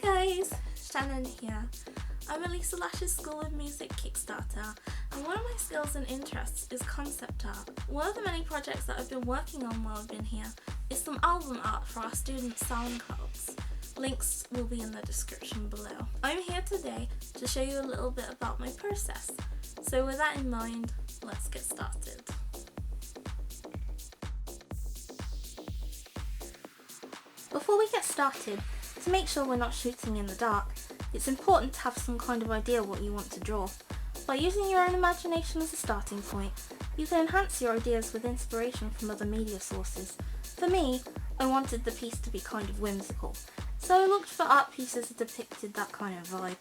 Hi guys, Shannon here. I'm a Lisa Lash's School of Music Kickstarter, and one of my skills and interests is concept art. One of the many projects that I've been working on while I've been here is some album art for our students' SoundClouds. Links will be in the description below. I'm here today to show you a little bit about my process. So with that in mind, let's get started. Before we get started, to make sure we're not shooting in the dark, it's important to have some kind of idea what you want to draw. By using your own imagination as a starting point, you can enhance your ideas with inspiration from other media sources. For me, I wanted the piece to be kind of whimsical, so I looked for art pieces that depicted that kind of vibe.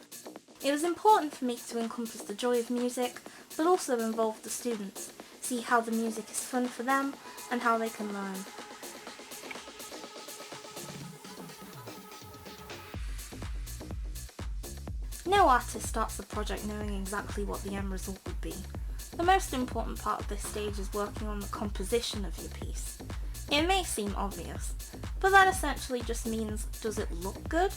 It was important for me to encompass the joy of music, but also involve the students, see how the music is fun for them and how they can learn. No artist starts the project knowing exactly what the end result would be. The most important part of this stage is working on the composition of your piece. It may seem obvious, but that essentially just means, does it look good?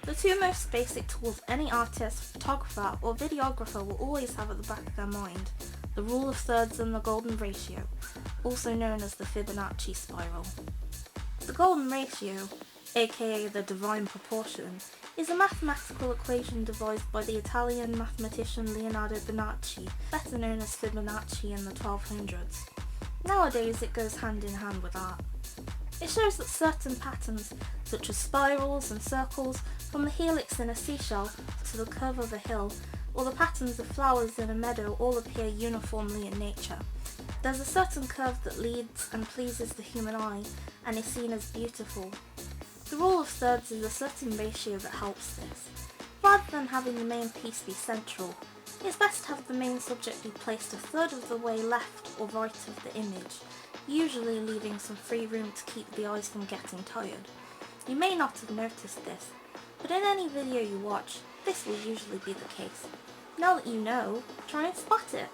The two most basic tools any artist, photographer or videographer will always have at the back of their mind: the rule of thirds and the golden ratio, also known as the Fibonacci spiral. The golden ratio, aka the divine proportion, is a mathematical equation devised by the Italian mathematician Leonardo, better known as Fibonacci in the 1200s. Nowadays it goes hand in hand with art. It shows that certain patterns, such as spirals and circles, from the helix in a seashell to the curve of a hill, or the patterns of flowers in a meadow, all appear uniformly in nature. There's a certain curve that leads and pleases the human eye and is seen as beautiful. The rule of thirds is a certain ratio that helps this. Rather than having the main piece be central, it's best to have the main subject be placed a third of the way left or right of the image, usually leaving some free room to keep the eyes from getting tired. You may not have noticed this, but in any video you watch, this will usually be the case. Now that you know, try and spot it.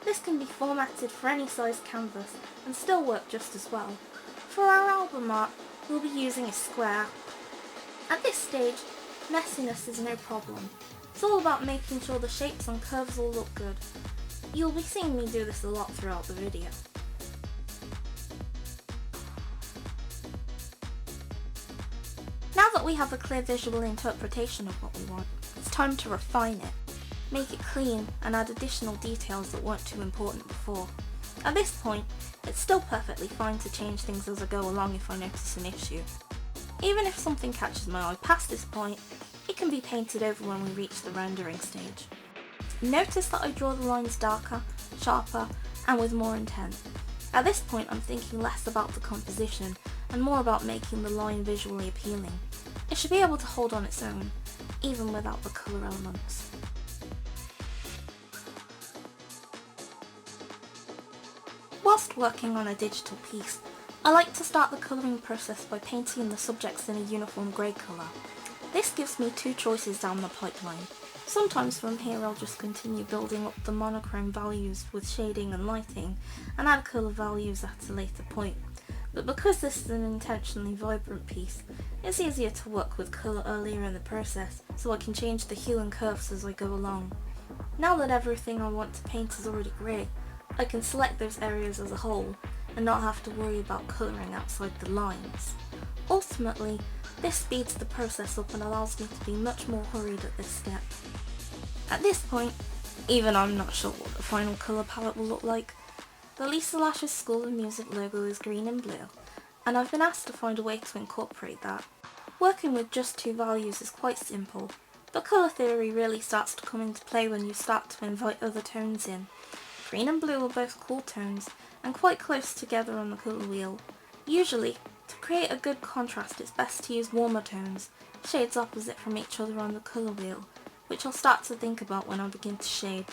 This can be formatted for any size canvas and still work just as well. For our album art, we'll be using a square. At this stage, messiness is no problem. It's all about making sure the shapes and curves all look good. You'll be seeing me do this a lot throughout the video. Now that we have a clear visual interpretation of what we want, it's time to refine it. Make it clean and add additional details that weren't too important before. At this point, it's still perfectly fine to change things as I go along if I notice an issue. Even if something catches my eye past this point, it can be painted over when we reach the rendering stage. Notice that I draw the lines darker, sharper, and with more intent. At this point I'm thinking less about the composition and more about making the line visually appealing. It should be able to hold on its own, even without the colour elements. Whilst working on a digital piece, I like to start the colouring process by painting the subjects in a uniform grey colour. This gives me two choices down the pipeline. Sometimes from here I'll just continue building up the monochrome values with shading and lighting and add colour values at a later point. But because this is an intentionally vibrant piece, it's easier to work with colour earlier in the process so I can change the hue and curves as I go along. Now that everything I want to paint is already grey, I can select those areas as a whole and not have to worry about colouring outside the lines. Ultimately, this speeds the process up and allows me to be much more hurried at this step. At this point, even I'm not sure what the final colour palette will look like. The Lisa Lash's School of Music logo is green and blue, and I've been asked to find a way to incorporate that. Working with just two values is quite simple, but colour theory really starts to come into play when you start to invite other tones in. Green and blue are both cool tones and quite close together on the colour wheel. Usually, to create a good contrast it's best to use warmer tones, shades opposite from each other on the colour wheel, which I'll start to think about when I begin to shade.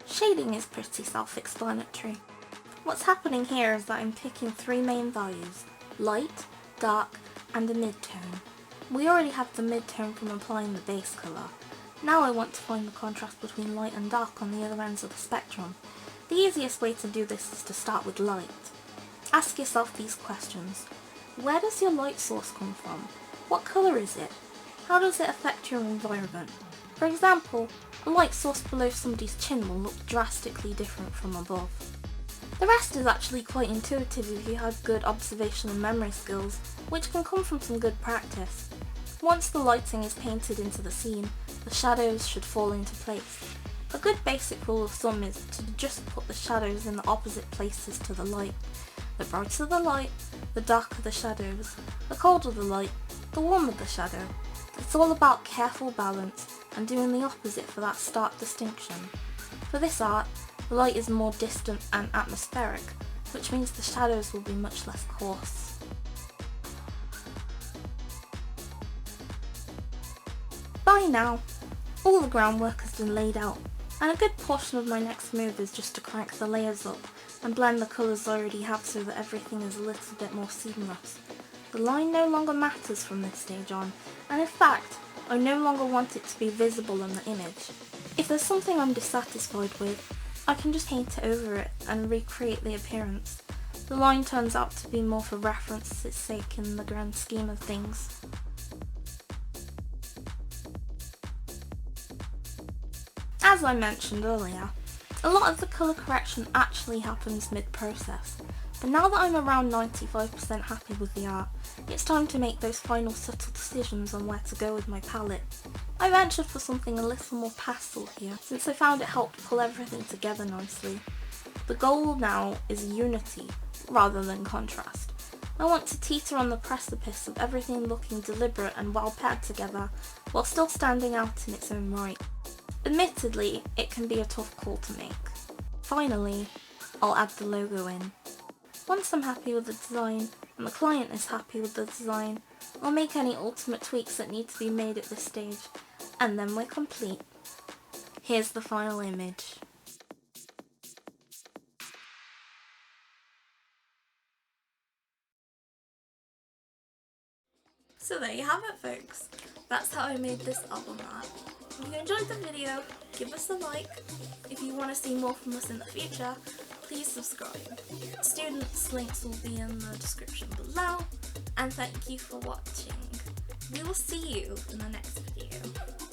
Shading is pretty self-explanatory. What's happening here is that I'm picking three main values: light, dark, and a mid-tone. We already have the mid-tone from applying the base colour. Now I want to find the contrast between light and dark on the other ends of the spectrum. The easiest way to do this is to start with light. Ask yourself these questions. Where does your light source come from? What colour is it? How does it affect your environment? For example, a light source below somebody's chin will look drastically different from above. The rest is actually quite intuitive if you have good observation and memory skills, which can come from some good practice. Once the lighting is painted into the scene, the shadows should fall into place. A good basic rule of thumb is to just put the shadows in the opposite places to the light. The brighter the light, the darker the shadows. The colder the light, the warmer the shadow. It's all about careful balance and doing the opposite for that stark distinction. For this art, the light is more distant and atmospheric, which means the shadows will be much less coarse. By now, all the groundwork has been laid out, and a good portion of my next move is just to crank the layers up and blend the colours I already have so that everything is a little bit more seamless. The line no longer matters from this stage on, and in fact, I no longer want it to be visible in the image. If there's something I'm dissatisfied with, I can just paint it over it and recreate the appearance. The line turns out to be more for reference's sake in the grand scheme of things. As I mentioned earlier, a lot of the colour correction actually happens mid-process, but now that I'm around 95% happy with the art, it's time to make those final subtle decisions on where to go with my palette. I ventured for something a little more pastel here, since I found it helped pull everything together nicely. The goal now is unity, rather than contrast. I want to teeter on the precipice of everything looking deliberate and well paired together, while still standing out in its own right. Admittedly, it can be a tough call to make. Finally, I'll add the logo in. Once I'm happy with the design, and the client is happy with the design, I'll make any ultimate tweaks that need to be made at this stage, and then we're complete. Here's the final image. So there you have it, folks. That's how I made this album art. If you enjoyed the video, give us a like. If you want to see more from us in the future, please subscribe. Students' links will be in the description below, and thank you for watching. We will see you in the next video.